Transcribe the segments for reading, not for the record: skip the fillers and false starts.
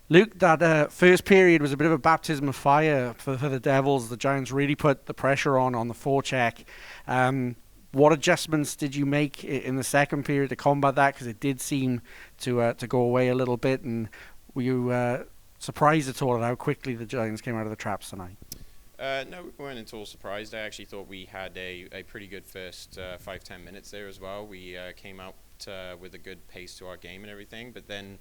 Luke, that first period was a bit of a baptism of fire for the Devils. The Giants really put the pressure on the forecheck. What adjustments did you make in the second period to combat that? Because it did seem to go away a little bit. And were you surprised at all at how quickly the Giants came out of the traps tonight? No, we weren't at all surprised. I actually thought we had a pretty good first 5-10 minutes there as well. We came out with a good pace to our game and everything, but then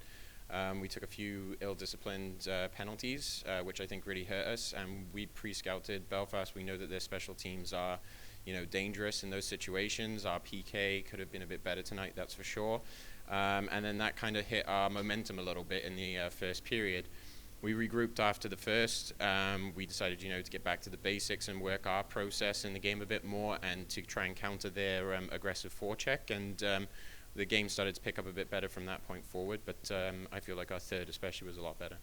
we took a few ill-disciplined penalties, which I think really hurt us. And we pre-scouted Belfast. We know that their special teams are, dangerous in those situations. Our PK could have been a bit better tonight, that's for sure. And then that kind of hit our momentum a little bit in the first period. We regrouped after the first. We decided, to get back to the basics and work our process in the game a bit more, and to try and counter their aggressive forecheck. And the game started to pick up a bit better from that point forward. But I feel like our third, especially, was a lot better.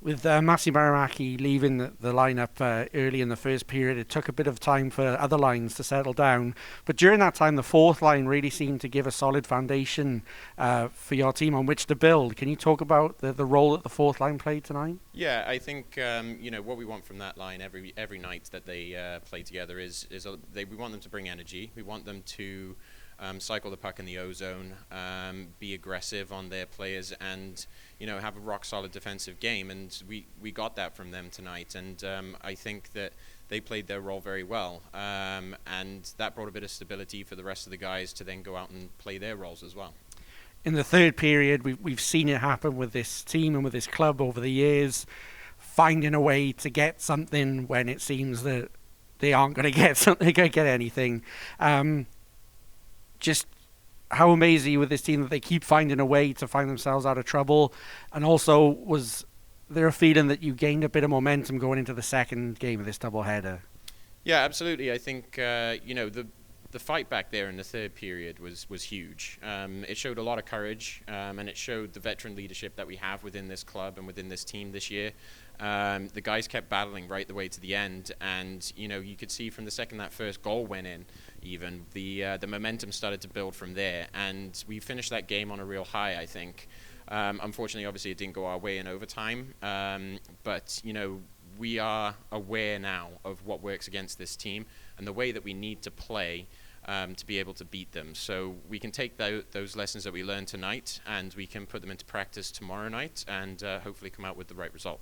With Masi Baramaki leaving the lineup early in the first period, it took a bit of time for other lines to settle down. But during that time, the fourth line really seemed to give a solid foundation for your team on which to build. Can you talk about the role that the fourth line played tonight? Yeah, I think what we want from that line every night that they play together is we want them to bring energy. We want them to cycle the puck in the O-zone, be aggressive on their players, and have a rock-solid defensive game. And we got that from them tonight. And I think that they played their role very well. And that brought a bit of stability for the rest of the guys to then go out and play their roles as well. In the third period, we've seen it happen with this team and with this club over the years, finding a way to get something when it seems that they aren't going to get something, they get anything. Just how amazing are you with this team that they keep finding a way to find themselves out of trouble? And also, was there a feeling that you gained a bit of momentum going into the second game of this doubleheader? Yeah, absolutely. I think the fight back there in the third period was huge. It showed a lot of courage, and it showed the veteran leadership that we have within this club and within this team this year. The guys kept battling right the way to the end, and you could see from the second that first goal went in, even the momentum started to build from there, and we finished that game on a real high, I think. Unfortunately, obviously, it didn't go our way in overtime, but we are aware now of what works against this team and the way that we need to play to be able to beat them. So we can take those lessons that we learned tonight, and we can put them into practice tomorrow night, and hopefully come out with the right result.